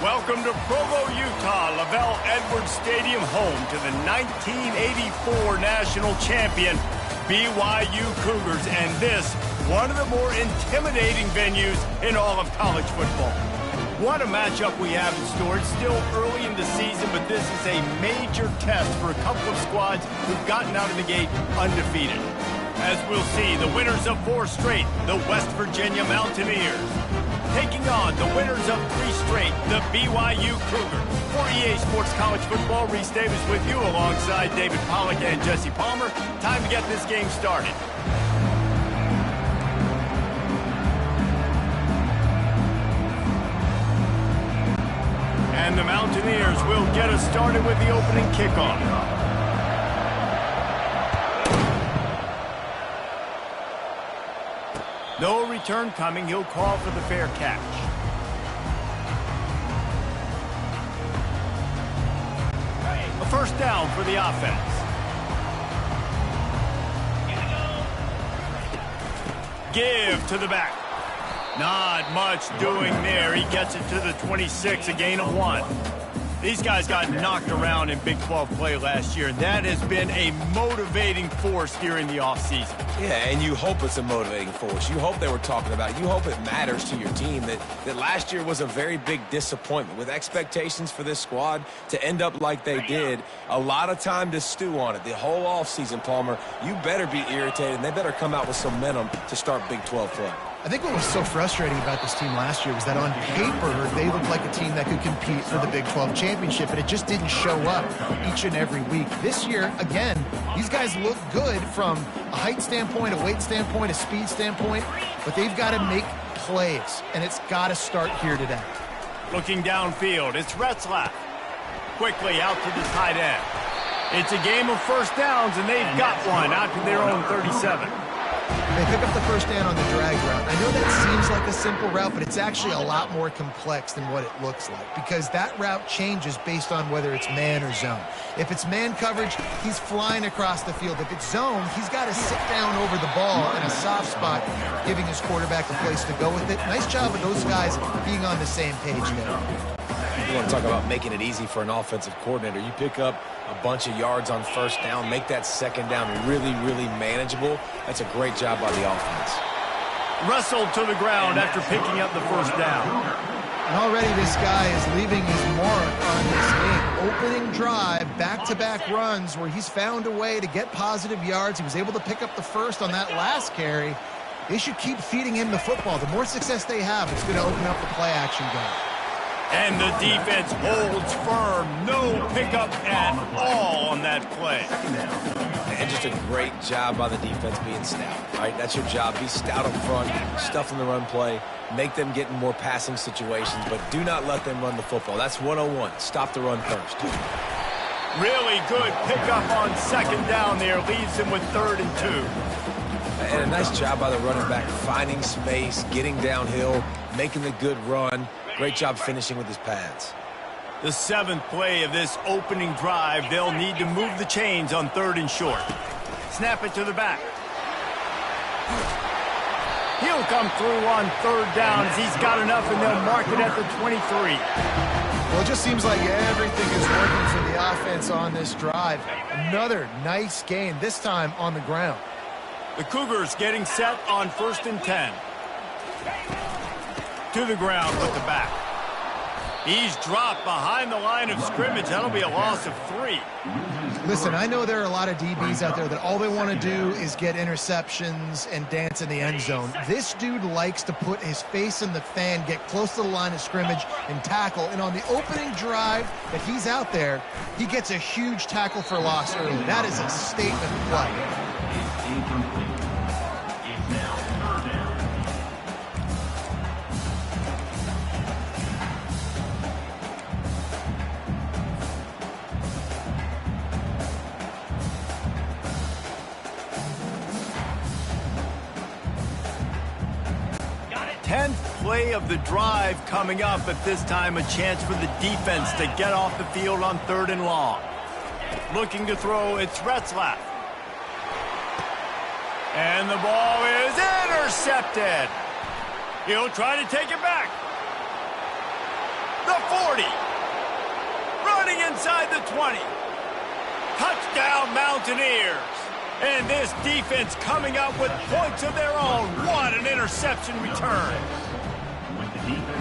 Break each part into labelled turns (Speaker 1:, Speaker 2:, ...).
Speaker 1: Welcome to Provo, Utah, Lavelle Edwards Stadium, home to the 1984 national champion BYU Cougars, and this, one of the more intimidating venues in all of college football. What a matchup we have in store. It's still early in the season, but this is a major test for a couple of squads who've gotten out of the gate undefeated. As we'll see, the winners of 4 straight, the West Virginia Mountaineers, taking on the winners of 3 straight, the BYU Cougars. For EA Sports College Football, Reese Davis with you alongside David Pollack and Jesse Palmer. Time to get this game started. And the Mountaineers will get us started with the opening kickoff. No return coming. He'll call for the fair catch. A first down for the offense. Give to the back. Not much doing there. He gets it to the 26, a gain of 1. These guys got knocked around in Big 12 play last year, and that has been a motivating force during the offseason.
Speaker 2: Yeah, and you hope it's a motivating force. You hope they were talking about it. You hope it matters to your team that last year was a very big disappointment. With expectations for this squad to end up like they did, a lot of time to stew on it. The whole offseason, Palmer, you better be irritated, and they better come out with some momentum to start Big 12 play.
Speaker 3: I think what was so frustrating about this team last year was that on paper, they looked like a team that could compete for the Big 12 championship, but it just didn't show up each and every week. This year, again, these guys look good from a height standpoint, a weight standpoint, a speed standpoint, but they've got to make plays, and it's got to start here today.
Speaker 1: Looking downfield, it's Retzlaff. Quickly out to the tight end. It's a game of first downs, and they've got one out to their own 37.
Speaker 3: They pick up the first down on the drag route. I know that seems like a simple route, but it's actually a lot more complex than what it looks like because that route changes based on whether it's man or zone. If it's man coverage, he's flying across the field. If it's zone, he's got to sit down over the ball in a soft spot, giving his quarterback a place to go with it. Nice job of those guys being on the same page there.
Speaker 2: You want to talk about making it easy for an offensive coordinator. You pick up a bunch of yards on first down, make that second down really, really manageable. That's a great job by the offense.
Speaker 1: Wrestled to the ground after picking up the first down.
Speaker 3: And already this guy is leaving his mark on this game. Opening drive, back-to-back runs where he's found a way to get positive yards. He was able to pick up the first on that last carry. They should keep feeding him the football. The more success they have, it's going to open up the play-action game.
Speaker 1: And the defense holds firm. No pickup at all on that play.
Speaker 2: And just a great job by the defense being stout, right? That's your job. Be stout up front, stuff in the run play, make them get in more passing situations, but do not let them run the football. That's 101. Stop the run first.
Speaker 1: Really good pickup on second down there. Leaves him with 3rd and 2.
Speaker 2: And a nice job by the running back, finding space, getting downhill, making the good run. Great job finishing with his pads.
Speaker 1: The 7th play of this opening drive. They'll need to move the chains on 3rd and short. Snap it to the back. He'll come through on 3rd down as he's got enough, and they'll mark it at the 23.
Speaker 3: Well, it just seems like everything is working for the offense on this drive. Another nice gain, this time on the ground.
Speaker 1: The Cougars getting set on 1st and 10. To the ground with the back. He's dropped behind the line of scrimmage. That'll be a loss of 3.
Speaker 3: Listen, I know there are a lot of DBs out there that all they want to do is get interceptions and dance in the end zone. This dude likes to put his face in the fan, get close to the line of scrimmage, and tackle. And on the opening drive that he's out there, he gets a huge tackle for loss early. That is a statement play.
Speaker 1: 10th play of the drive coming up, but this time a chance for the defense to get off the field on 3rd and long. Looking to throw, it's Retzlaff. And the ball is intercepted. He'll try to take it back. The 40. Running inside the 20. Touchdown, Mountaineers. And this defense coming up with points of their own. What an interception return.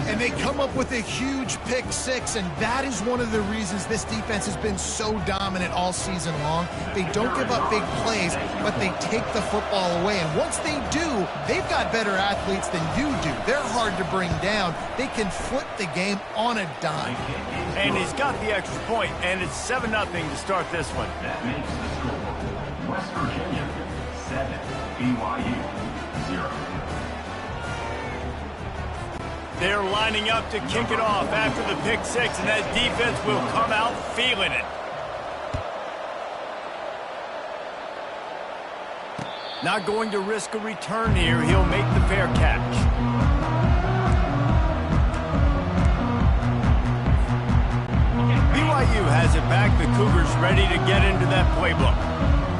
Speaker 3: And they come up with a huge pick six, and that is one of the reasons this defense has been so dominant all season long. They don't give up big plays, but they take the football away. And once they do, they've got better athletes than you do. They're hard to bring down. They can flip the game on a dime.
Speaker 1: And he's got the extra point, and it's 7-0 to start this one.
Speaker 4: That makes the score West Virginia 7, BYU 0.
Speaker 1: They're lining up to kick it off after the pick six, and that defense will come out feeling it. Not going to risk a return here. He'll make the fair catch. BYU has it back. The Cougars ready to get into that playbook.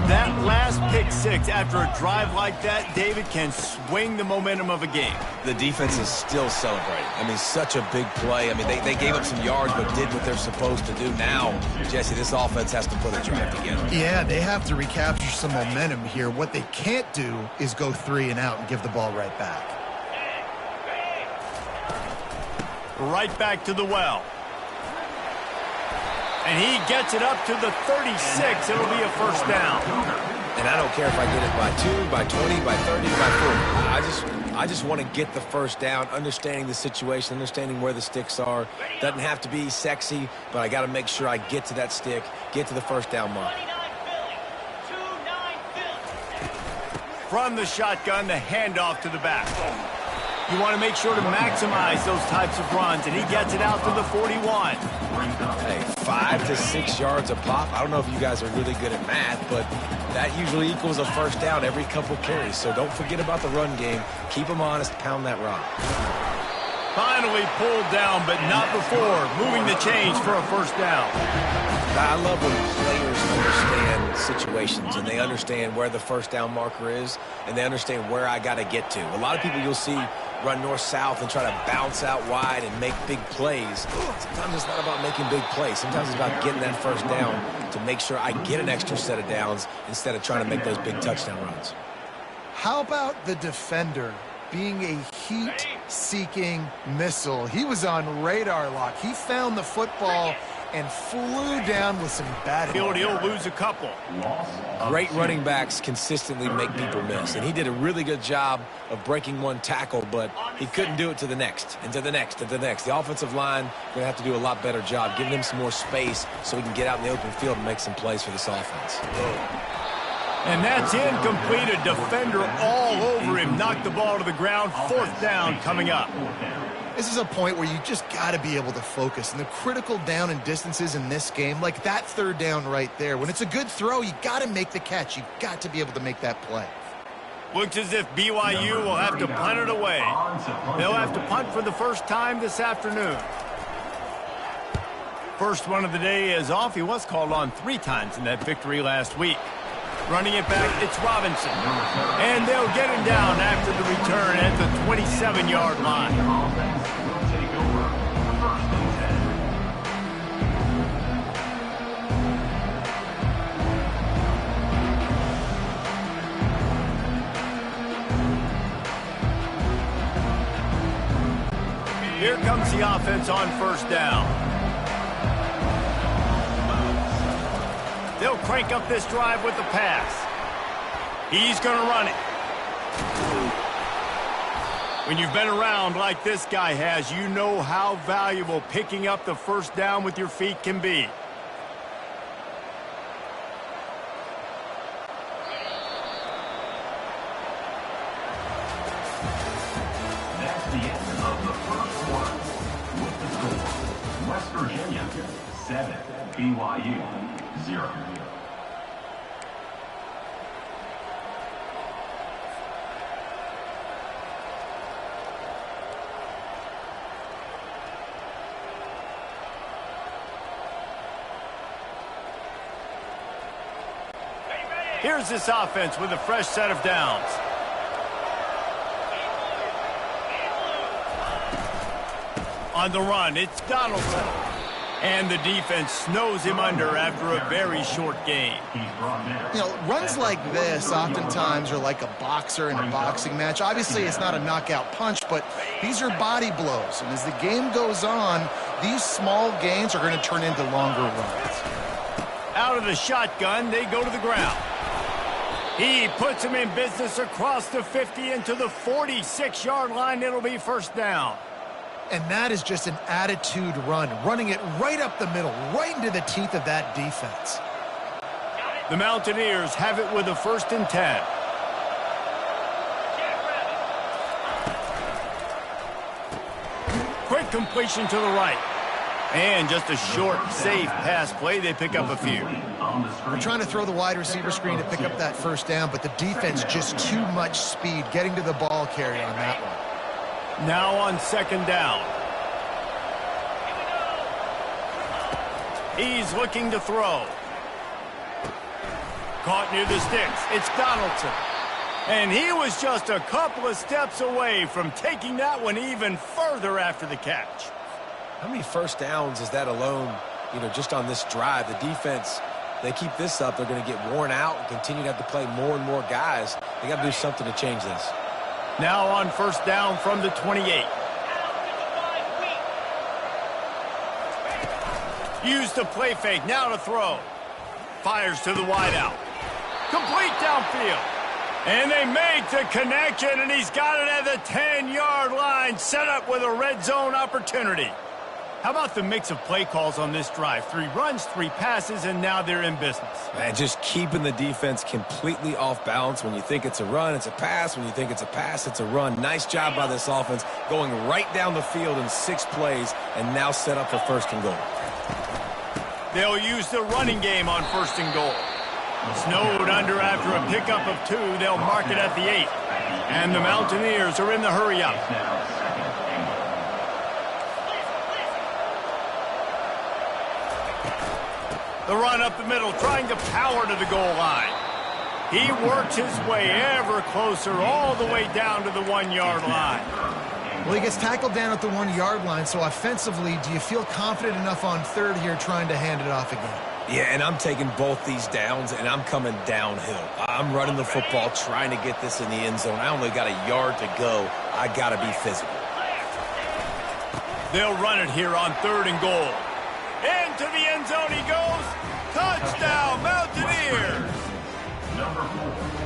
Speaker 1: That last pick six after a drive like that, David, can swing the momentum of a game.
Speaker 2: The defense is still celebrating. I mean, such a big play. I mean, they gave up some yards but did what they're supposed to do. Now, Jesse, this offense has to put a drive together.
Speaker 3: Yeah, they have to recapture some momentum here. What they can't do is go 3 and out and give the ball right back.
Speaker 1: Right back to the well. And he gets it up to the 36. It'll be a first down.
Speaker 2: And I don't care if I get it by 2, by 20, by 30, by 40. I just want to get the first down, understanding the situation, understanding where the sticks are. Doesn't have to be sexy, but I got to make sure I get to that stick, get to the first down mark.
Speaker 1: From the shotgun, the handoff to the back. You want to make sure to maximize those types of runs, and he gets it out to the 41.
Speaker 2: Hey, 5 to 6 yards a pop. I don't know if you guys are really good at math, but that usually equals a first down every couple carries. So don't forget about the run game. Keep them honest. Pound that rock.
Speaker 1: Finally pulled down, but not before moving the chains for a first down.
Speaker 2: I love when players understand situations and they understand where the first down marker is and they understand where I got to get to. A lot of people you'll see run north-south and try to bounce out wide and make big plays. Sometimes it's not about making big plays. Sometimes it's about getting that first down to make sure I get an extra set of downs instead of trying to make those big touchdown runs.
Speaker 3: How about the defender being a heat-seeking missile? He was on radar lock. He found the football and flew down with some bad
Speaker 1: He'll lose a couple.
Speaker 2: Great running backs consistently make people miss, and he did a really good job of breaking one tackle, but he couldn't do it to the next, and to the next, and to the next. The offensive line going to have to do a lot better job, giving him some more space so he can get out in the open field and make some plays for this offense.
Speaker 1: And that's incomplete. A defender all over him. Knocked the ball to the ground. Fourth down coming up.
Speaker 3: This is a point where you just got to be able to focus. And the critical down and distances in this game, like that third down right there, when it's a good throw, you got to make the catch. You've got to be able to make that play.
Speaker 1: Looks as if BYU will have to punt it away. They'll have to punt for the first time this afternoon. First one of the day is off. He was called on 3 times in that victory last week. Running it back, it's Robinson. And they'll get him down after the return at the 27-yard line. Here comes the offense on first down. They'll crank up this drive with the pass. He's going to run it. When you've been around like this guy has, you know how valuable picking up the first down with your feet can be.
Speaker 4: That's the end of the first quarter. With the score, West Virginia 7, BYU 0.
Speaker 1: Here's this offense with a fresh set of downs. On the run, it's Donaldson. And the defense snows him under after a very short game.
Speaker 3: You know, runs like this oftentimes are like a boxer in a boxing match. Obviously, it's not a knockout punch, but these are body blows. And as the game goes on, these small gains are going to turn into longer runs.
Speaker 1: Out of the shotgun, they go to the ground. He puts him in business across the 50 into the 46-yard line. It'll be first down.
Speaker 3: And that is just an attitude run, running it right up the middle, right into the teeth of that defense.
Speaker 1: The Mountaineers have it with a 1st and 10. Quick completion to the right. And just a short, safe pass play. They pick up a few.
Speaker 3: We're trying to throw the wide receiver screen to pick up that first down, but the defense just too much speed getting to the ball carrier on that one.
Speaker 1: Now on 2nd down. He's looking to throw. Caught near the sticks. It's Donaldson. And he was just a couple of steps away from taking that one even further after the catch.
Speaker 2: How many first downs is that alone, just on this drive? The defense, they keep this up, they're going to get worn out and continue to have to play more and more guys. They got to do something to change this.
Speaker 1: Now on 1st down from the 28. Used the play fake, now to throw. Fires to the wideout. Complete downfield. And they make the connection, and he's got it at the 10-yard line, set up with a red zone opportunity. How about the mix of play calls on this drive? 3 runs, 3 passes, and now they're in business.
Speaker 2: Man, just keeping the defense completely off balance. When you think it's a run, it's a pass. When you think it's a pass, it's a run. Nice job by this offense, going right down the field in 6 plays, and now set up for 1st and goal.
Speaker 1: They'll use the running game on 1st and goal. Snowed under after a pickup of 2. They'll mark it at the 8. And the Mountaineers are in the hurry-up. The run up the middle, trying to power to the goal line. He works his way ever closer, all the way down to the 1-yard line.
Speaker 3: Well, he gets tackled down at the 1-yard line, so offensively, do you feel confident enough on 3rd here trying to hand it off again?
Speaker 2: Yeah, and I'm taking both these downs, and I'm coming downhill. I'm running the football, trying to get this in the end zone. I only got a yard to go. I got to be physical.
Speaker 1: They'll run it here on 3rd and goal. Into the end zone he goes. Touchdown, Mountaineers!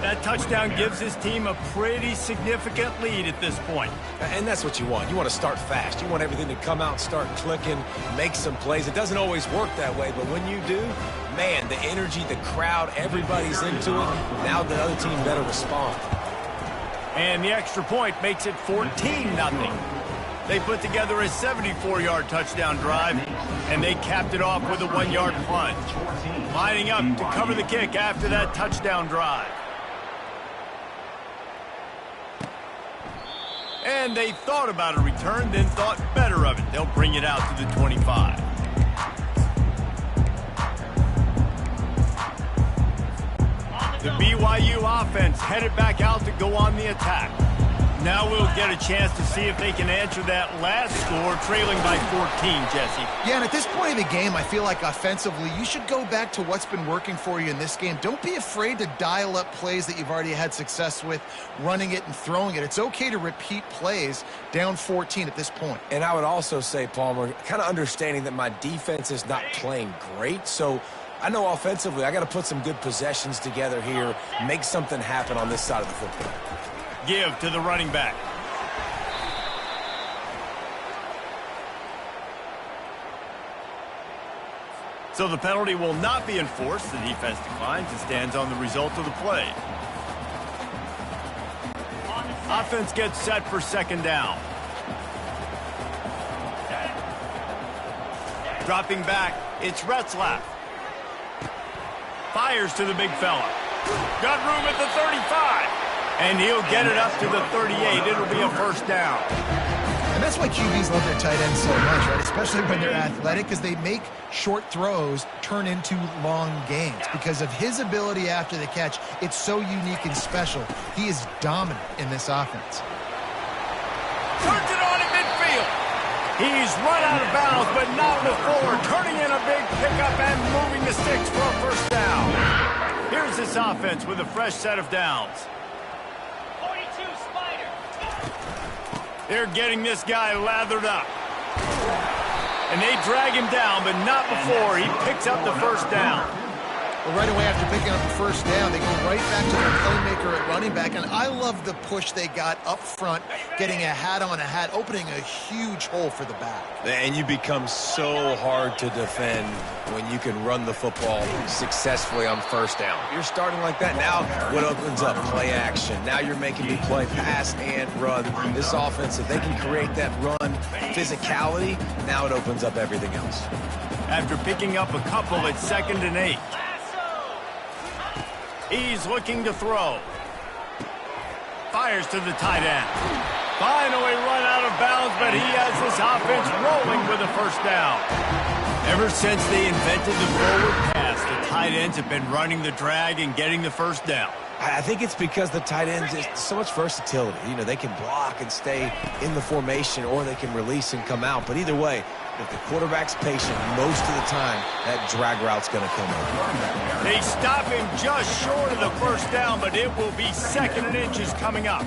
Speaker 1: That touchdown gives his team a pretty significant lead at this point.
Speaker 2: And that's what you want. You want to start fast. You want everything to come out, start clicking, make some plays. It doesn't always work that way, but when you do, man, the energy, the crowd, everybody's into it. Now the other team better respond.
Speaker 1: And the extra point makes it 14-0. They put together a 74-yard touchdown drive, and they capped it off with a 1-yard plunge. Lining up to cover the kick after that touchdown drive. And they thought about a return, then thought better of it. They'll bring it out to the 25. The BYU offense headed back out to go on the attack. Now we'll get a chance to see if they can answer that last score, trailing by 14, Jesse.
Speaker 3: Yeah, and at this point of the game, I feel like offensively, you should go back to what's been working for you in this game. Don't be afraid to dial up plays that you've already had success with, running it and throwing it. It's okay to repeat plays down 14 at this point.
Speaker 2: And I would also say, Palmer, kind of understanding that my defense is not playing great, so I know offensively I got to put some good possessions together here, make something happen on this side of the football.
Speaker 1: Give to the running back. So the penalty will not be enforced. The defense declines and stands on the result of the play. Offense gets set for 2nd down. Dropping back, it's Retzlaff. Fires to the big fella. Got room at the 35. And he'll get it up to the 38. It'll be a 1st down.
Speaker 3: And that's why QBs love their tight ends so much, right? Especially when they're athletic, because they make short throws turn into long gains. Because of his ability after the catch, it's so unique and special. He is dominant in this offense.
Speaker 1: Turns it on in midfield. He's run out of bounds, but not before. Turning in a big pickup and moving the sticks for a first down. Here's this offense with a fresh set of downs.
Speaker 5: 42 Spider.
Speaker 1: They're getting this guy lathered up. And they drag him down, but not before he picks up the first down.
Speaker 3: Well, right away after picking up the first down, they go right back to their playmaker at running back. And I love the push they got up front, getting a hat on a hat, opening a huge hole for the back.
Speaker 2: And you become so hard to defend when you can run the football successfully on first down. You're starting like that. Now what opens up? Play action. Now you're making me play pass and run. This offense, if they can create that run physicality, now it opens up everything else.
Speaker 1: After picking up a couple, it's 2nd and 8. He's looking to throw. Fires to the tight end. Finally run out of bounds, but he has this offense rolling with a first down. Ever since they invented the forward pass, the tight ends have been running the drag and getting the first down.
Speaker 2: I think it's because the tight ends is so much versatility. You know, they can block and stay in the formation, or they can release and come out. But either way, if the quarterback's patient, most of the time, that drag route's going to come in.
Speaker 1: They stop him just short of the first down, but it will be 2nd and inches coming up.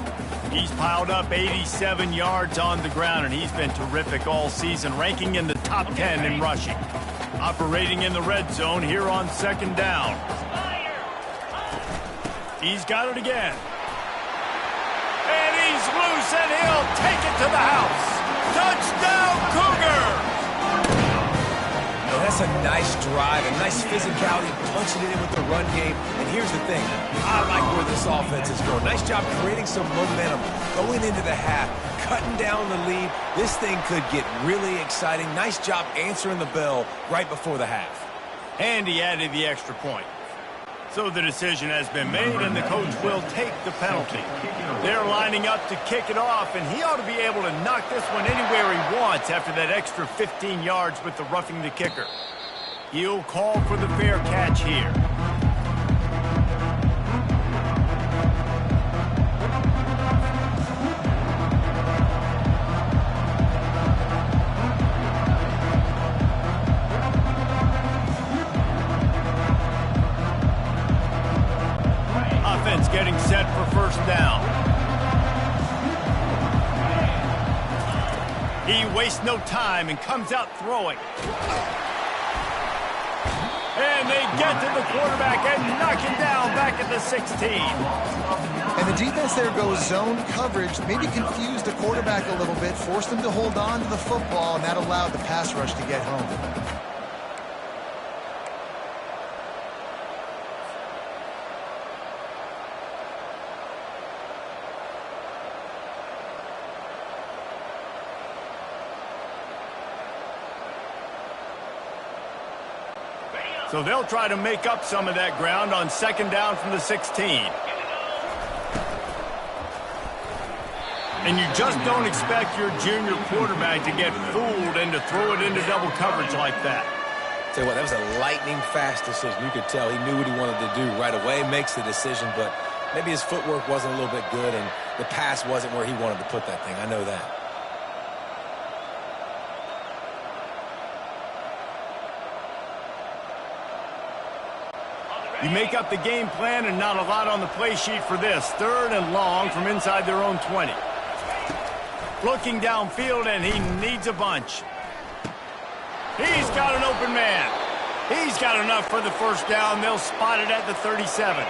Speaker 1: He's piled up 87 yards on the ground, and he's been terrific all season, ranking in the top 10 in rushing. Operating in the red zone here on 2nd down. He's got it again. And he's loose, and he'll take it to the house. Touchdown, Cougar!
Speaker 2: That's a nice drive, a nice physicality, punching it in with the run game. And here's the thing. I like where this offense is going. Nice job creating some momentum, going into the half, cutting down the lead. This thing could get really exciting. Nice job answering the bell right before the half.
Speaker 1: And he added the extra point. So the decision has been made, and the coach will take the penalty. They're lining up to kick it off, and he ought to be able to knock this one anywhere he wants after that extra 15 yards with the roughing the kicker. He'll call for the fair catch here. Offense getting set for first down. He wastes no time and comes out throwing. And they get to the quarterback and knock him down back at the 16.
Speaker 3: And the defense there goes zone coverage, maybe confused the quarterback a little bit, forced him to hold on to the football, and that allowed the pass rush to get home.
Speaker 1: So they'll try to make up some of that ground on 2nd down from the 16. And you just don't expect your junior quarterback to get fooled and to throw it into double coverage like that.
Speaker 2: Tell you what, that was a lightning-fast decision. You could tell he knew what he wanted to do right away, makes the decision, but maybe his footwork wasn't a little bit good, and the pass wasn't where he wanted to put that thing. I know that.
Speaker 1: You make up the game plan and not a lot on the play sheet for this. 3rd and long from inside their own 20. Looking downfield, and he needs a bunch. He's got an open man. He's got enough for the first down. They'll spot it at the 37.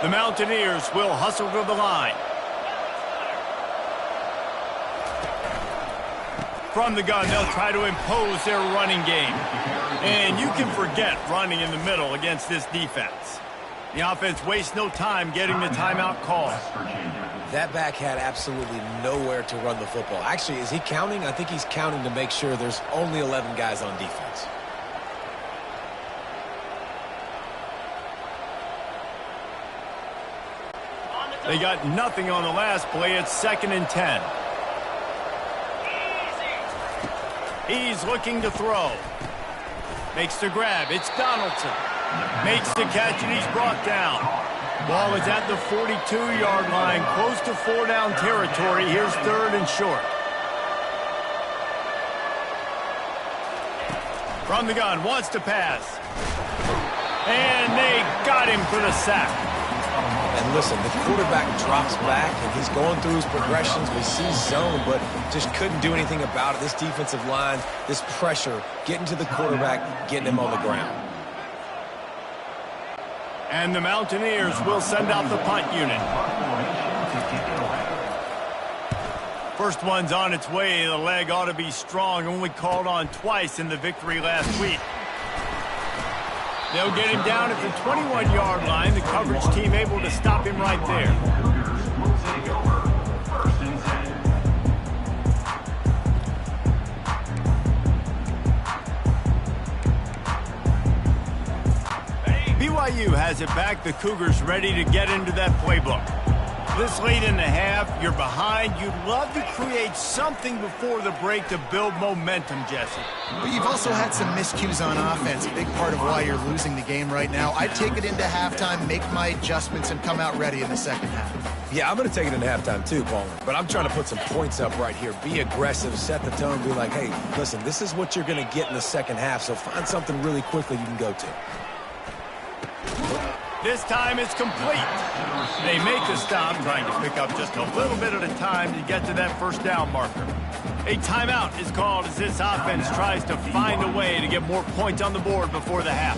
Speaker 1: The Mountaineers will hustle to the line. From the gun, they'll try to impose their running game. And you can forget running in the middle against this defense. The offense wastes no time getting the timeout call.
Speaker 2: That back had absolutely nowhere to run the football. Actually, is he counting? I think he's counting to make sure there's only 11 guys on defense.
Speaker 1: They got nothing on the last play. It's 2nd and 10. He's looking to throw. Makes the grab. It's Donaldson. Makes the catch, and he's brought down. Ball is at the 42-yard line, close to 4-down territory. Here's 3rd and short. From the gun, wants to pass. And they got him for the sack.
Speaker 2: And listen, the quarterback drops back, and he's going through his progressions. We see zone, but just couldn't do anything about it. This defensive line, this pressure, getting to the quarterback, getting him on the ground.
Speaker 1: And the Mountaineers will send out the punt unit. First one's on its way. The leg ought to be strong. Only called on twice in the victory last week. They'll get him down at the 21-yard line. The coverage team able to stop him right there. BYU has it back. The Cougars ready to get into that playbook. This late in the half, you're behind. You'd love to create something before the break to build momentum, Jesse.
Speaker 3: But you've also had some miscues on offense, a big part of why you're losing the game right now. I'd take it into halftime, make my adjustments, and come out ready in the second half.
Speaker 2: Yeah, I'm going to take it into halftime too, Paul. But I'm trying to put some points up right here. Be aggressive, set the tone, be like, hey, listen, this is what you're going to get in the second half, so find something really quickly you can go to.
Speaker 1: This time it's complete. They make the stop, trying to pick up just a little bit at a time to get to that first down marker. A timeout is called as this offense tries to find a way to get more points on the board before the half.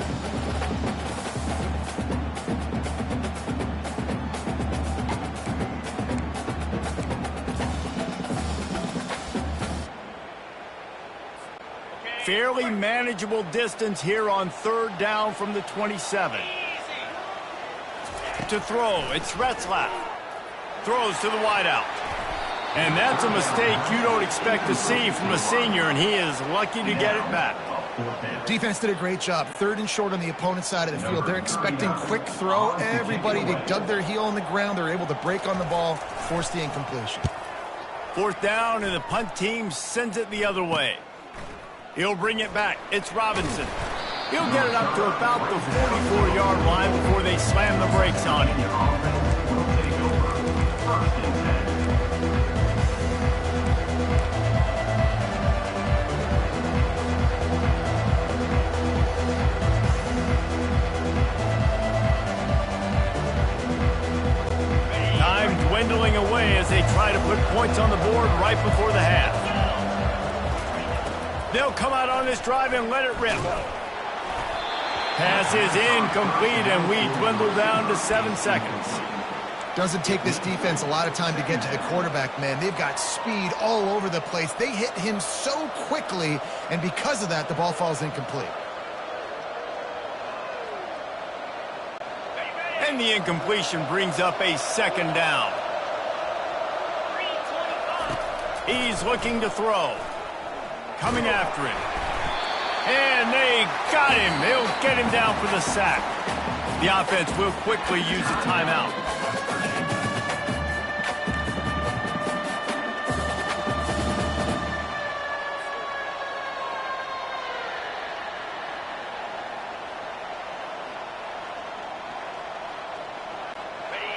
Speaker 1: Fairly manageable distance here on third down from the 27. To throw, it's Retzlaff. Throws to the wideout. And that's a mistake you don't expect to see from a senior, and he is lucky to get it back.
Speaker 3: Defense did a great job. Third and short on the opponent's side of the field. They're expecting quick throw. Everybody, they dug their heel on the ground. They're able to break on the ball, force the incompletion.
Speaker 1: Fourth down, and the punt team sends it the other way. He'll bring it back. It's Robinson. He'll get it up to about the 44-yard line before they slam the brakes on him. Time dwindling away as they try to put points on the board right before the half. They'll come out on this drive and let it rip. Pass is incomplete, and we dwindle down to 7 seconds.
Speaker 3: Doesn't take this defense a lot of time to get to the quarterback, man. They've got speed all over the place. They hit him so quickly, and because of that, the ball falls incomplete.
Speaker 1: And the incompletion brings up a second down. He's looking to throw. Coming after him. And they got him. They'll get him down for the sack. The offense will quickly use a timeout.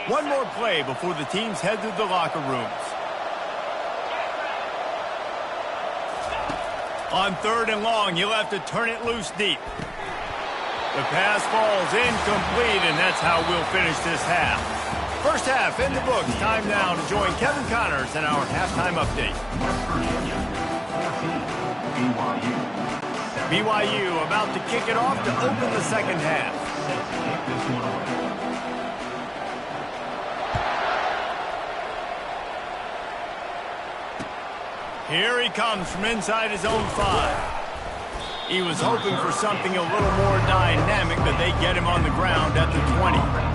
Speaker 1: One more play before the teams head to the locker rooms. On third and long, you'll have to turn it loose deep. The pass falls incomplete, and that's how we'll finish this half. First half in the books. Time now to join Kevin Connors in our halftime update. BYU about to kick it off to open the second half. Here he comes from inside his own 5. He was hoping for something a little more dynamic, but they get him on the ground at the 20.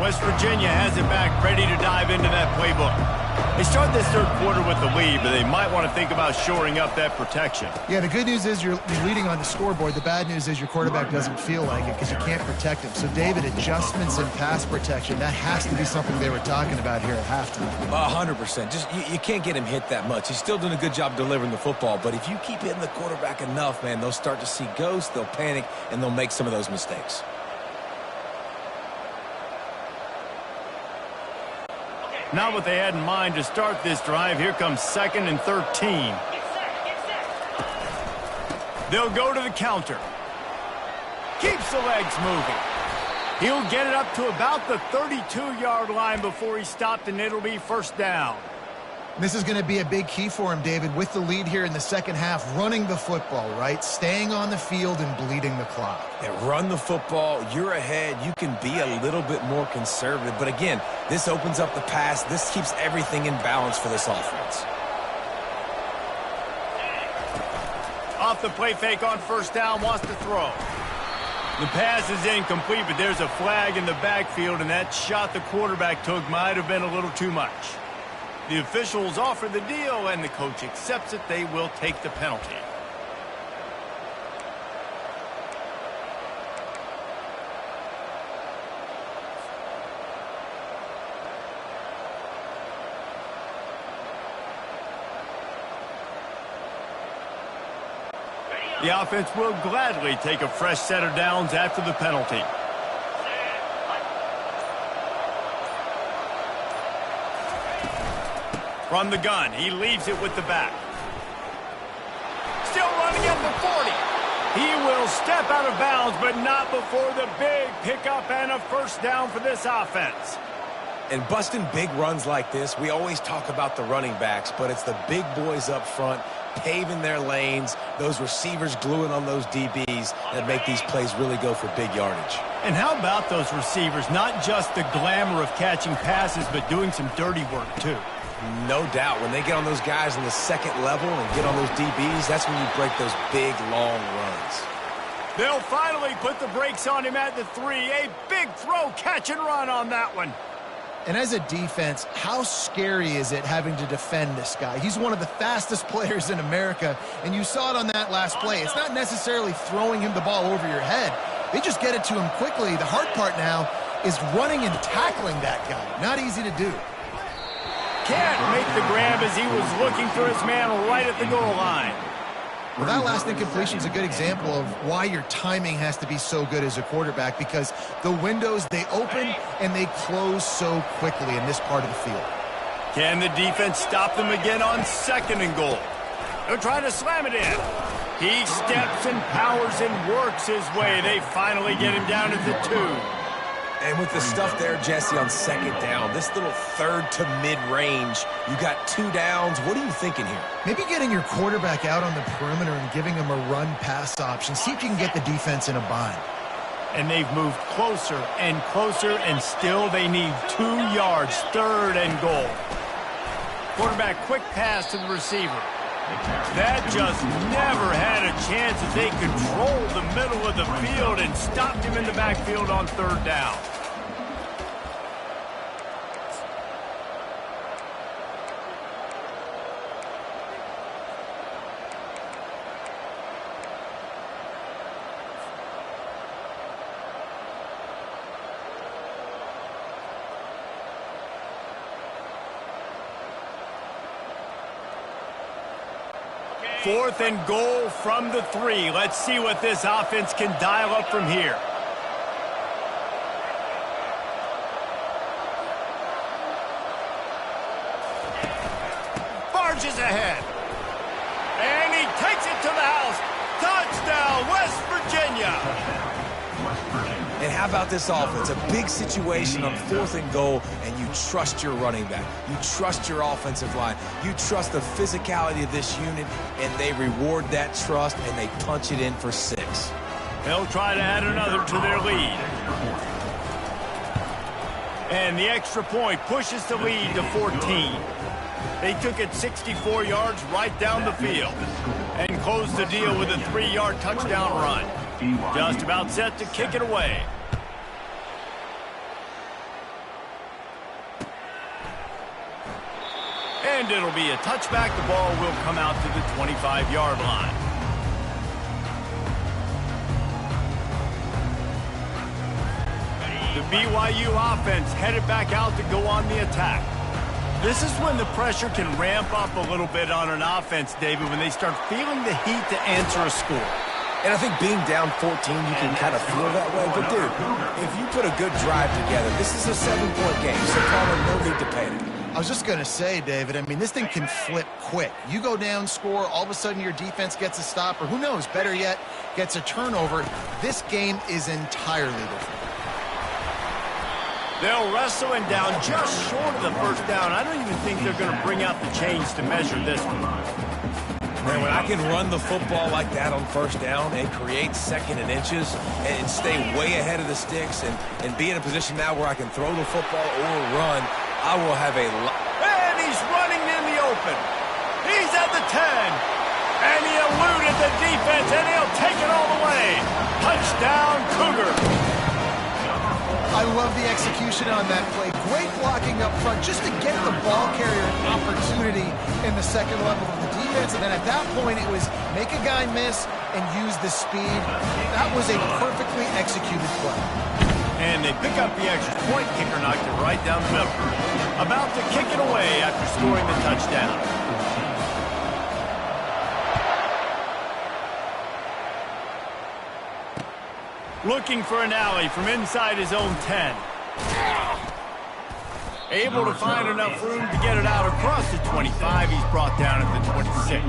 Speaker 1: West Virginia has it back, ready to dive into that playbook. They start this third quarter with the lead, but they might want to think about shoring up that protection.
Speaker 3: Yeah, the good news is you're leading on the scoreboard. The bad news is your quarterback doesn't feel like it because you can't protect him. So, David, adjustments in pass protection, that has to be something they were talking about here at halftime.
Speaker 2: 100%. Just you can't get him hit that much. He's still doing a good job delivering the football, but if you keep hitting the quarterback enough, man, they'll start to see ghosts, they'll panic, and they'll make some of those mistakes.
Speaker 1: Not what they had in mind to start this drive. Here comes 2nd and 13.
Speaker 5: Get set.
Speaker 1: They'll go to the counter. Keeps the legs moving. He'll get it up to about the 32-yard line before he's stopped, and it'll be first down.
Speaker 3: This is going to be a big key for him, David, with the lead here in the second half, running the football, right? Staying on the field and bleeding the clock.
Speaker 2: Yeah, run the football. You're ahead. You can be a little bit more conservative. But again, this opens up the pass. This keeps everything in balance for this offense.
Speaker 1: Off the play fake on first down, wants to throw. The pass is incomplete, but there's a flag in the backfield, and that shot the quarterback took might have been a little too much. The officials offer the deal, and the coach accepts it. They will take the penalty. The offense will gladly take a fresh set of downs after the penalty. From the gun, he leaves it with the back. Still running at the 40. He will step out of bounds, but not before the big pickup and a first down for this offense.
Speaker 2: And busting big runs like this, we always talk about the running backs, but it's the big boys up front paving their lanes, those receivers gluing on those DBs that make these plays really go for big yardage.
Speaker 1: And how about those receivers? Not just the glamour of catching passes, but doing some dirty work too.
Speaker 2: No doubt. When they get on those guys on the second level and get on those DBs, that's when you break those big, long runs.
Speaker 1: They'll finally put the brakes on him at the 3. A big throw, catch and run on that one.
Speaker 3: And as a defense, how scary is it having to defend this guy? He's one of the fastest players in America, and you saw it on that last play. It's not necessarily throwing him the ball over your head. They just get it to him quickly. The hard part now is running and tackling that guy. Not easy to do.
Speaker 1: Can't make the grab as he was looking for his man right at the goal line.
Speaker 3: Well, that last incompletion is a good example of why your timing has to be so good as a quarterback, because the windows, they open and they close so quickly in this part of the field.
Speaker 1: Can the defense stop them again on 2nd and goal? They're trying to slam it in. He steps and powers and works his way. They finally get him down at the 2.
Speaker 2: And with the stuff there, Jesse, on 2nd down, this little third to mid-range, you got 2 downs. What are you thinking here?
Speaker 3: Maybe getting your quarterback out on the perimeter and giving him a run-pass option. See if you can get the defense in a bind.
Speaker 1: And they've moved closer, and still they need 2 yards, 3rd and goal. Quarterback, quick pass to the receiver. That just never had a chance as they controlled the middle of the field and stopped him in the backfield on 3rd down. Fourth and goal from the 3. Let's see what this offense can dial up from here. Barges ahead. And he takes it to the house. Touchdown, West Virginia.
Speaker 2: And how about this offense? A big situation on 4th and goal, and you trust your running back. You trust your offensive line. You trust the physicality of this unit, and they reward that trust, and they punch it in for 6.
Speaker 1: They'll try to add another to their lead. And the extra point pushes the lead to 14. They took it 64 yards right down the field and closed the deal with a 3-yard touchdown run. Just about set to kick it away. And it'll be a touchback. The ball will come out to the 25-yard line. The BYU offense headed back out to go on the attack. This is when the pressure can ramp up a little bit on an offense, David, when they start feeling the heat to answer a score.
Speaker 2: And I think being down 14, you can kind of feel that way. But, dude, if you put a good drive together, this is a 7-point game, so Colin, no need to panic.
Speaker 3: I was just going to say, David, I mean, this thing can flip quick. You go down, score, all of a sudden your defense gets a stop, or who knows, better yet, gets a turnover. This game is entirely different.
Speaker 1: They'll wrestle him down just short of the first down. I don't even think they're going to bring out the chains to measure this one.
Speaker 2: Man, when I can run the football like that on first down and create second and inches and stay way ahead of the sticks and be in a position now where I can throw the football or run, I will have a lot.
Speaker 1: And he's running in the open. He's at the 10. And he eluded the defense, and he'll take it all the way. Touchdown, Cougar.
Speaker 3: I love the execution on that play. Great blocking up front just to get the ball carrier an opportunity in the second level of the defense. And then at that point, it was make a guy miss and use the speed. That was a perfectly executed play.
Speaker 1: And they pick up the extra point. Kicker knocked it right down the middle. About to kick it away after scoring the touchdown. Looking for an alley from inside his own 10. Able to find enough room to get it out across the 25. He's brought down at the 26.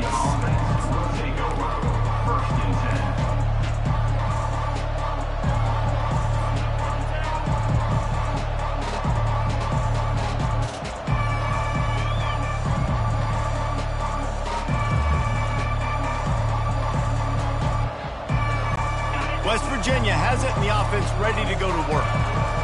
Speaker 1: West Virginia has it, and the offense ready to go to work.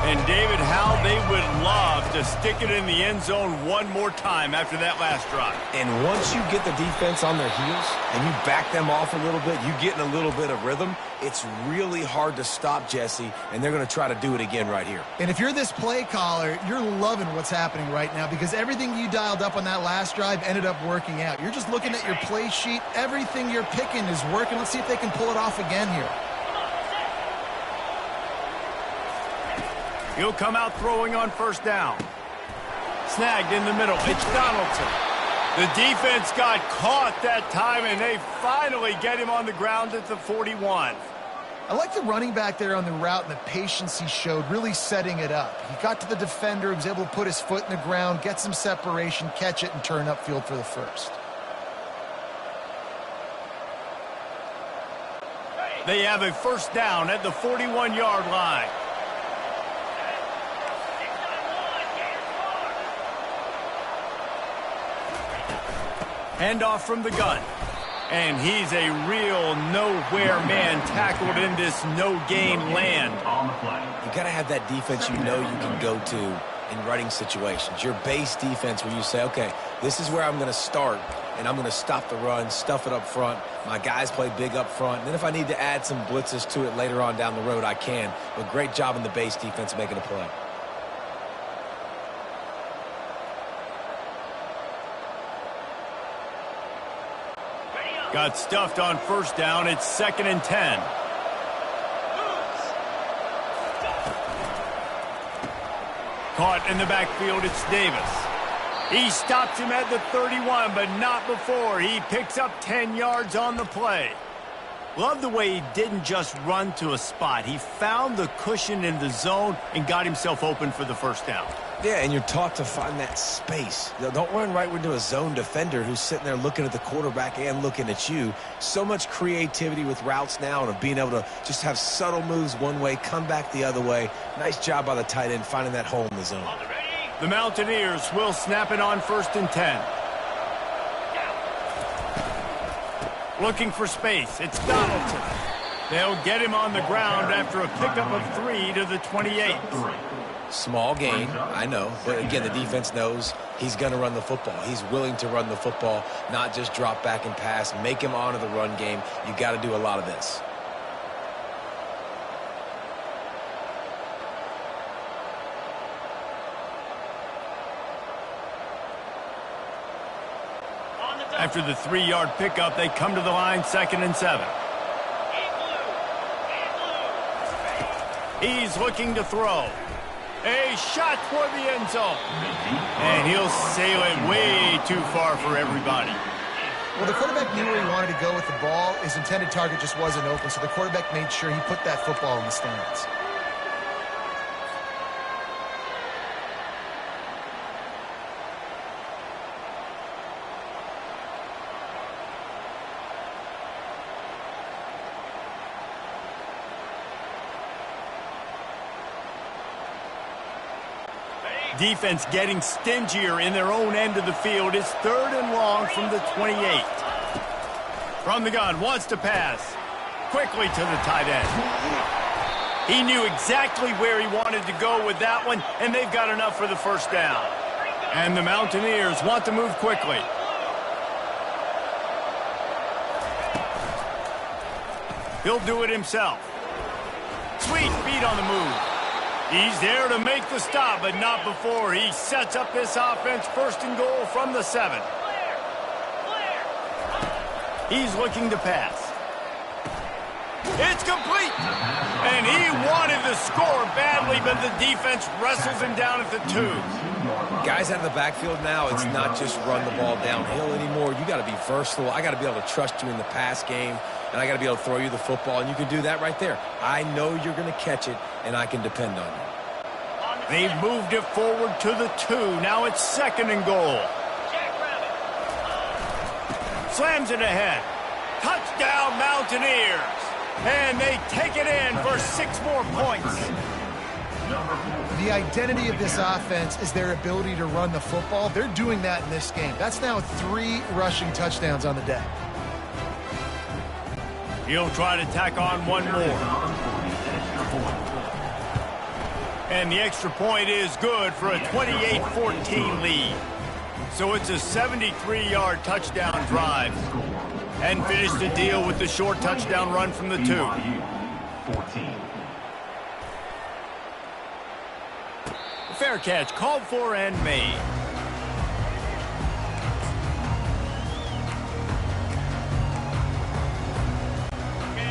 Speaker 1: And David, how they would love to stick it in the end zone one more time after that last drive.
Speaker 2: And once you get the defense on their heels and you back them off a little bit, you get in a little bit of rhythm, it's really hard to stop, Jesse, and they're going to try to do it again right here.
Speaker 3: And if you're this play caller, you're loving what's happening right now because everything you dialed up on that last drive ended up working out. You're just looking at your play sheet. Everything you're picking is working. Let's see if they can pull it off again here.
Speaker 1: He'll come out throwing on first down. Snagged in the middle. It's Donaldson. The defense got caught that time, and they finally get him on the ground at the 41.
Speaker 3: I like the running back there on the route and the patience he showed, really setting it up. He got to the defender, he was able to put his foot in the ground, get some separation, catch it, and turn upfield for the first.
Speaker 1: They have a first down at the 41-yard line. Handoff from the gun. And he's a real nowhere man tackled in this no-gain land.
Speaker 2: You got to have that defense you know you can go to in running situations. Your base defense where you say, okay, this is where I'm going to start, and I'm going to stop the run, stuff it up front. My guys play big up front. And then if I need to add some blitzes to it later on down the road, I can. But great job in the base defense making a play.
Speaker 1: Got stuffed on first down. It's 2nd and 10. Caught in the backfield. It's Davis. He stops him at the 31, but not before. He picks up 10 yards on the play. Love the way he didn't just run to a spot. He found the cushion in the zone and got himself open for the first down.
Speaker 2: Yeah, and you're taught to find that space. Don't run right into a zone defender who's sitting there looking at the quarterback and looking at you. So much creativity with routes now and of being able to just have subtle moves one way, come back the other way. Nice job by the tight end finding that hole in the zone.
Speaker 1: The Mountaineers will snap it on 1st and 10. Looking for space. It's Donaldson. They'll get him on the ground after a pickup of 3 to the 28.
Speaker 2: Small gain, I know. But again, the defense knows he's going to run the football. He's willing to run the football, not just drop back and pass. Make him honor the run game. You got to do a lot of this.
Speaker 1: After the 3-yard pickup, they come to the line, 2nd and 7. He's looking to throw. A shot toward the end zone. And he'll sail it way too far for everybody.
Speaker 3: Well, the quarterback knew where he wanted to go with the ball. His intended target just wasn't open, so the quarterback made sure he put that football in the stands.
Speaker 1: Defense getting stingier in their own end of the field. It's 3rd and long from the 28. From the gun, wants to pass. Quickly to the tight end. He knew exactly where he wanted to go with that one, and they've got enough for the first down. And the Mountaineers want to move quickly. He'll do it himself. Sweet feet on the move. He's there to make the stop, but not before he sets up this offense. 1st and goal from the 7. He's looking to pass. It's complete. And he wanted to score badly, but the defense wrestles him down at the 2.
Speaker 2: Guys out of the backfield now, it's not just run the ball downhill anymore. You got to be versatile. I got to be able to trust you in the pass game, and I got to be able to throw you the football, and you can do that right there. I know you're going to catch it, and I can depend on you.
Speaker 1: They've moved it forward to the 2. Now it's 2nd and goal. Slams it ahead. Touchdown, Mountaineers. And they take it in for 6 more points.
Speaker 3: The identity of this offense is their ability to run the football. They're doing that in this game. That's now 3 rushing touchdowns on the day.
Speaker 1: He'll try to tack on one more. And the extra point is good for a 28-14 lead. So it's a 73-yard touchdown drive. And finish the deal with the short touchdown run from the 2.
Speaker 4: BYU 14.
Speaker 1: Fair catch called for and made.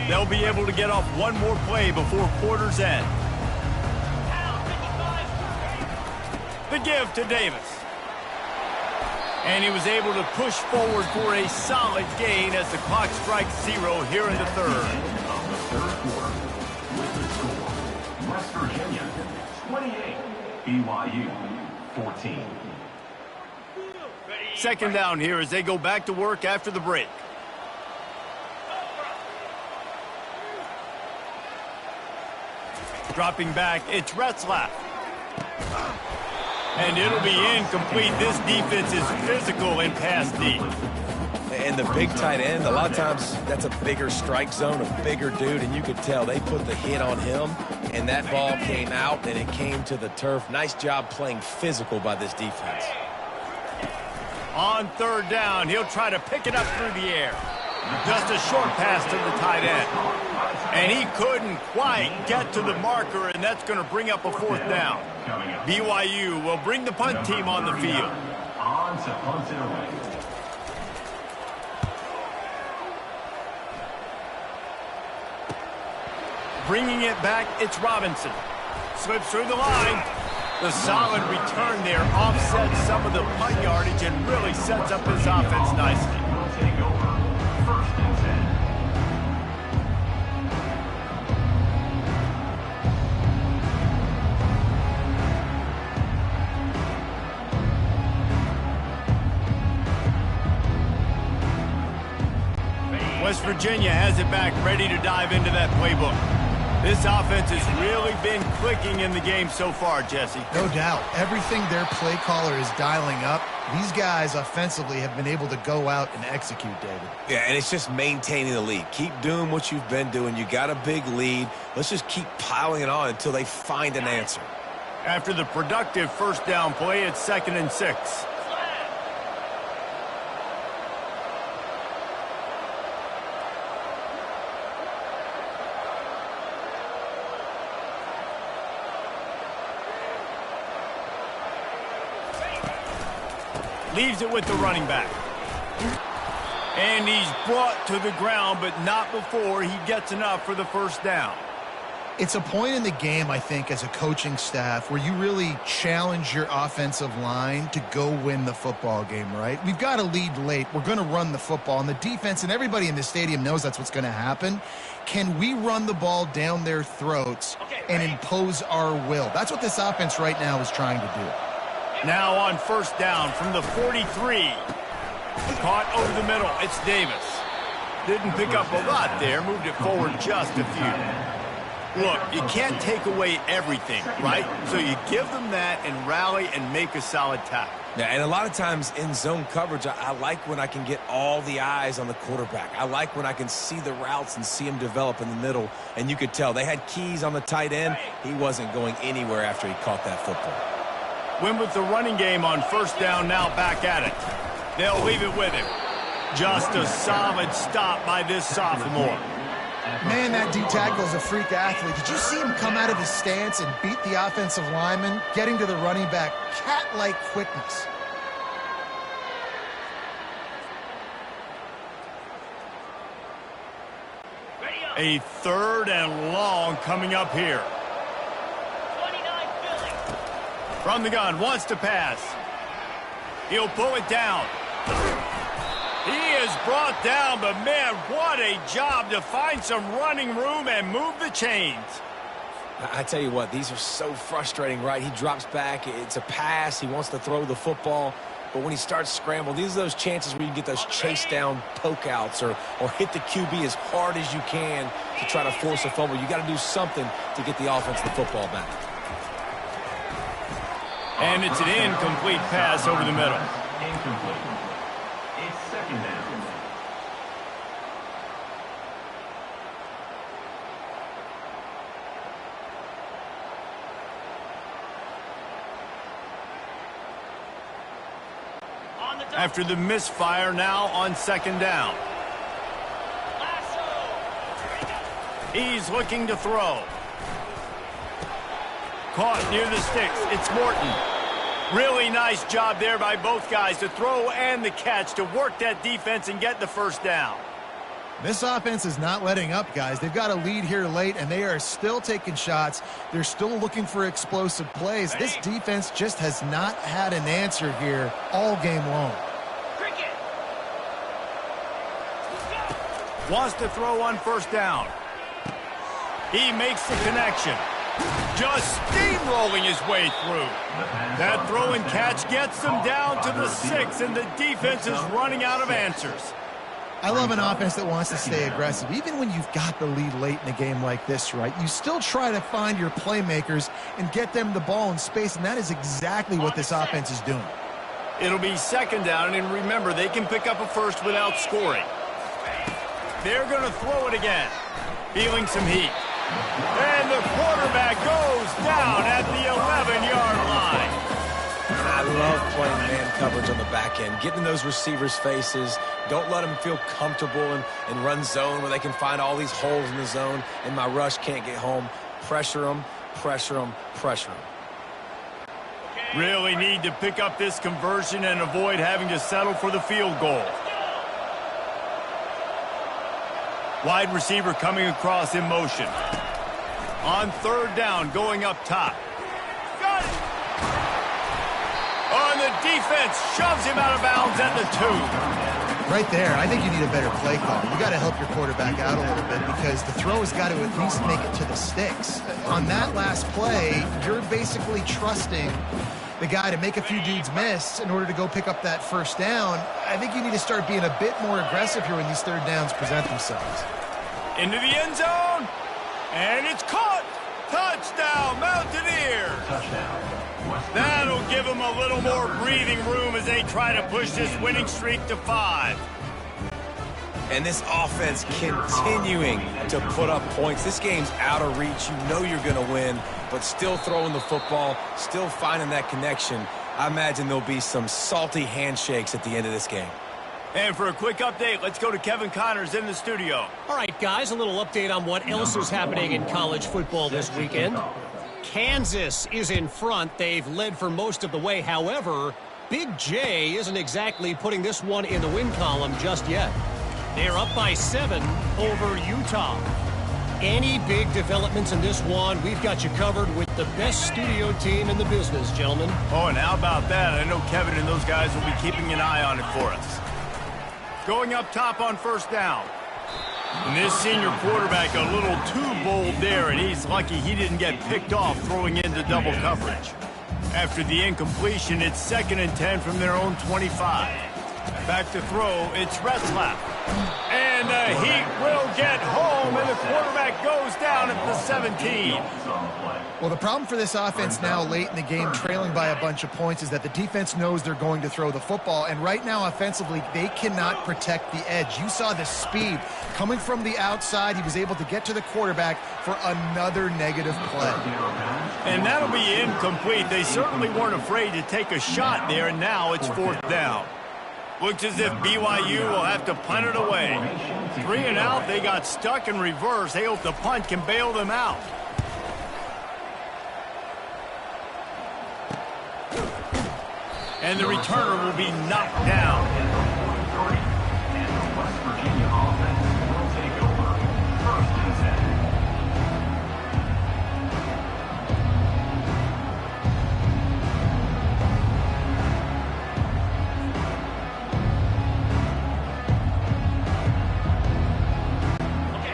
Speaker 1: They'll be able to get off one more play before quarter's end. The give to Davis. And he was able to push forward for a solid gain as the clock strikes 0 here in the 3rd.
Speaker 4: Of the 3rd quarter, with the score, West Virginia 28, BYU 14.
Speaker 1: 2nd down here as they go back to work after the break. Dropping back, it's Retzlaff. And it'll be incomplete. This defense is physical in pass deep.
Speaker 2: And the big tight end, a lot of times that's a bigger strike zone, a bigger dude, and you could tell they put the hit on him, and that ball came out, and it came to the turf. Nice job playing physical by this defense.
Speaker 1: On 3rd down, he'll try to pick it up through the air. Just a short pass to the tight end. And he couldn't quite get to the marker, and that's going to bring up a 4th down. BYU will bring the punt team on the field.
Speaker 4: On to punt it away.
Speaker 1: Bringing it back, it's Robinson. Slips through the line. The solid return there offsets some of the punt yardage and really sets up his offense nicely.
Speaker 4: We'll take over 1st and 10.
Speaker 1: West Virginia has it back, ready to dive into that playbook. This offense has really been clicking in the game so far, Jesse.
Speaker 3: No doubt. Everything their play caller is dialing up, these guys offensively have been able to go out and execute, David.
Speaker 2: Yeah, and it's just maintaining the lead. Keep doing what you've been doing. You got a big lead. Let's just keep piling it on until they find an answer.
Speaker 1: After the productive 1st down play, it's 2nd and 6. Leaves it with the running back. And he's brought to the ground, but not before he gets enough for the first down.
Speaker 3: It's a point in the game, I think, as a coaching staff where you really challenge your offensive line to go win the football game, right? We've got to lead late. We're going to run the football. And the defense and everybody in the stadium knows that's what's going to happen. Can we run the ball down their throats and impose our will? That's what this offense right now is trying to do.
Speaker 1: Now on first down from the 43. Caught over the middle. It's Davis. Didn't pick up a lot there. Moved it forward just a few. Look, you can't take away everything, right? So you give them that and rally and make a solid tackle.
Speaker 2: Yeah, and a lot of times in zone coverage, I like when I can get all the eyes on the quarterback. I like when I can see the routes and see him develop in the middle. And you could tell they had keys on the tight end. He wasn't going anywhere after he caught that football.
Speaker 1: Win with the running game on first down, now back at it. They'll leave it with him. Just a solid stop by this sophomore.
Speaker 3: Man, that D-tackle is a freak athlete. Did you see him come out of his stance and beat the offensive lineman, getting to the running back? Cat-like quickness.
Speaker 1: A third and long coming up here.
Speaker 5: 29 Philly.
Speaker 1: From the gun, wants to pass. He'll pull it down. He is brought down, but man, what a job to find some running room and move the chains.
Speaker 2: I tell you what, these are so frustrating, right? He drops back. It's a pass. He wants to throw the football. But when he starts scrambling, these are those chances where you get those chase down poke outs or hit the QB as hard as you can to try to force a fumble. You got to do something to get the offense the football back.
Speaker 1: And it's an incomplete pass over the middle.
Speaker 4: Incomplete. It's second down.
Speaker 1: After the misfire, now on second down. He's looking to throw. Caught near the sticks. It's Morton. Really nice job there by both guys to throw and the catch to work that defense and get the first down.
Speaker 3: This offense is not letting up, guys. They've got a lead here late, and they are still taking shots. They're still looking for explosive plays. This defense just has not had an answer here all game long.
Speaker 1: Wants to throw on first down. He makes the connection. Just steamrolling his way through. That throw and catch gets them down to the 6, and the defense is running out of answers.
Speaker 3: I love an offense that wants to stay aggressive. Even when you've got the lead late in a game like this, right, you still try to find your playmakers and get them the ball in space, and that is exactly what this offense is doing.
Speaker 1: It'll be second down, and remember, they can pick up a first without scoring. They're going to throw it again. Feeling some heat. And the quarterback goes down at the 11-yard line.
Speaker 2: I love playing man coverage on the back end, getting in those receivers' faces. Don't let them feel comfortable and run zone where they can find all these holes in the zone, and my rush can't get home. Pressure them, pressure them, pressure them.
Speaker 1: Really need to pick up this conversion and avoid having to settle for the field goal. Wide receiver coming across in motion. On third down, going up top. Got it! On the defense, shoves him out of bounds at the 2.
Speaker 3: Right there, I think you need a better play call. You got to help your quarterback out a little bit because the throw has got to at least make it to the sticks. On that last play, you're basically trusting the guy to make a few dudes miss in order to go pick up that first down. I think you need to start being a bit more aggressive here when these third downs present themselves.
Speaker 1: Into the end zone, and it's caught. Touchdown, Mountaineers. That'll give them a little more breathing room as they try to push this winning streak to 5.
Speaker 2: And this offense continuing to put up points. This game's out of reach. You know you're going to win, but still throwing the football, still finding that connection. I imagine there'll be some salty handshakes at the end of this game.
Speaker 1: And for a quick update, let's go to Kevin Connors in the studio.
Speaker 6: All right, guys, a little update on what else is happening in college football this weekend. Kansas is in front. They've led for most of the way. However, Big J isn't exactly putting this one in the win column just yet. They're up by 7 over Utah. Any big developments in this one, we've got you covered with the best studio team in the business, gentlemen.
Speaker 1: Oh, and how about that? I know Kevin and those guys will be keeping an eye on it for us. Going up top on first down. And this senior quarterback a little too bold there, and he's lucky he didn't get picked off throwing into double coverage. After the incompletion, it's 2nd and 10 from their own 25. Back to throw, it's Retzlaff. And he will get home, and the quarterback goes down at the 17.
Speaker 3: Well, the problem for this offense now late in the game, trailing by a bunch of points, is that the defense knows they're going to throw the football. And right now, offensively, they cannot protect the edge. You saw the speed coming from the outside. He was able to get to the quarterback for another negative play.
Speaker 1: And that'll be incomplete. They certainly weren't afraid to take a shot there, and now it's 4th down. Looks as if BYU will have to punt it away. 3 and out, they got stuck in reverse. They hope the punt can bail them out. And the returner will be knocked down.
Speaker 4: And the West Virginia offense will take over. 1st and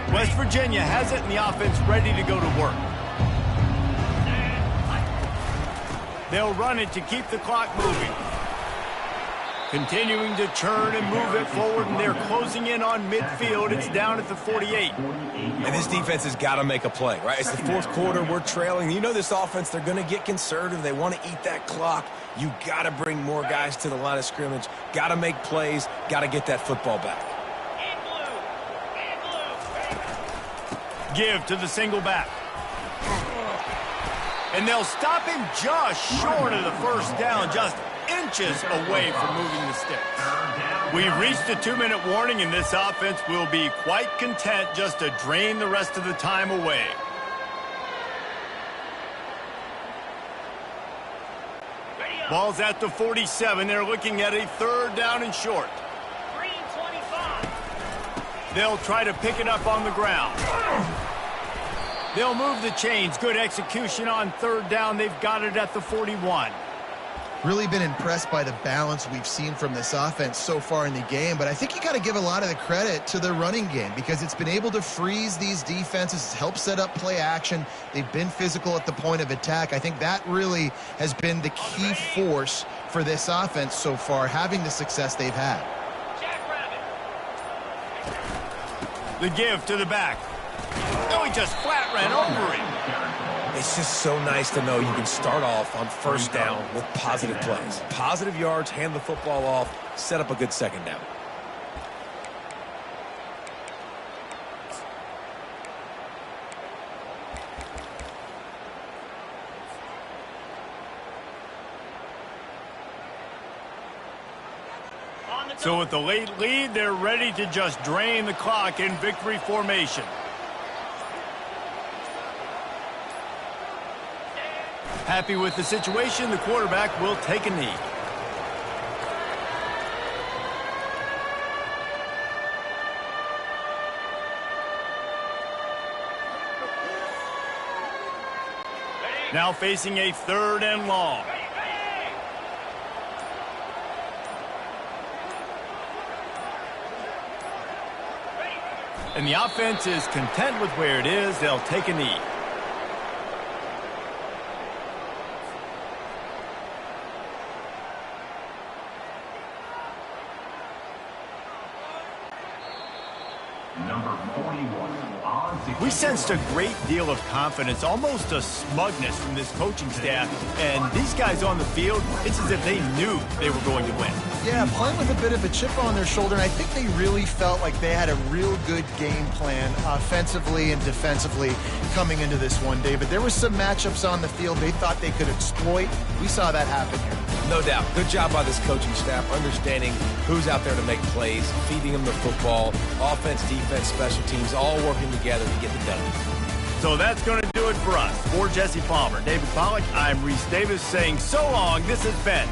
Speaker 4: 10.
Speaker 1: West Virginia has it, and the offense ready to go to work. They'll run it to keep the clock moving. Continuing to churn and move it forward, and they're closing in on midfield. It's down at the 48.
Speaker 2: And this defense has got to make a play, right? It's the 4th quarter. We're trailing. You know this offense, they're going to get conservative. They want to eat that clock. You got to bring more guys to the line of scrimmage. Got to make plays. Got to get that football back.
Speaker 1: Give to the single back. And they'll stop him just short of the 1st down, just inches away from moving the sticks. We've reached the 2-minute warning, and this offense will be quite content just to drain the rest of the time away. Ball's at the 47. They're looking at a 3rd down and short.
Speaker 5: Green 25.
Speaker 1: They'll try to pick it up on the ground. They'll move the chains. Good execution on 3rd down. They've got it at the 41.
Speaker 3: Really been impressed by the balance we've seen from this offense so far in the game, but I think you got to give a lot of the credit to the running game because it's been able to freeze these defenses, it's helped set up play action. They've been physical at the point of attack. I think that really has been the key force for this offense so far, having the success they've had.
Speaker 1: The give to the back. No, he just flat ran over him.
Speaker 2: It's just so nice to know you can start off on 1st down with positive plays. Positive yards, hand the football off, set up a good 2nd down.
Speaker 1: So with the late lead, they're ready to just drain the clock in victory formation. Happy with the situation, the quarterback will take a knee. Now facing a 3rd and long. And the offense is content with where it is. They'll take a knee.
Speaker 4: Number 41.
Speaker 1: We sensed a great deal of confidence, almost a smugness from this coaching staff. And these guys on the field, it's as if they knew they were going to win.
Speaker 3: Yeah, playing with a bit of a chip on their shoulder, and I think they really felt like they had a real good game plan offensively and defensively coming into this one, David. There were some matchups on the field they thought they could exploit. We saw that happen here.
Speaker 2: No doubt. Good job by this coaching staff, understanding who's out there to make plays, feeding them the football, offense, defense, special teams, all working together to get the done.
Speaker 1: So that's going to do it for us. For Jesse Palmer, David Pollack, I'm Reese Davis saying so long. This has been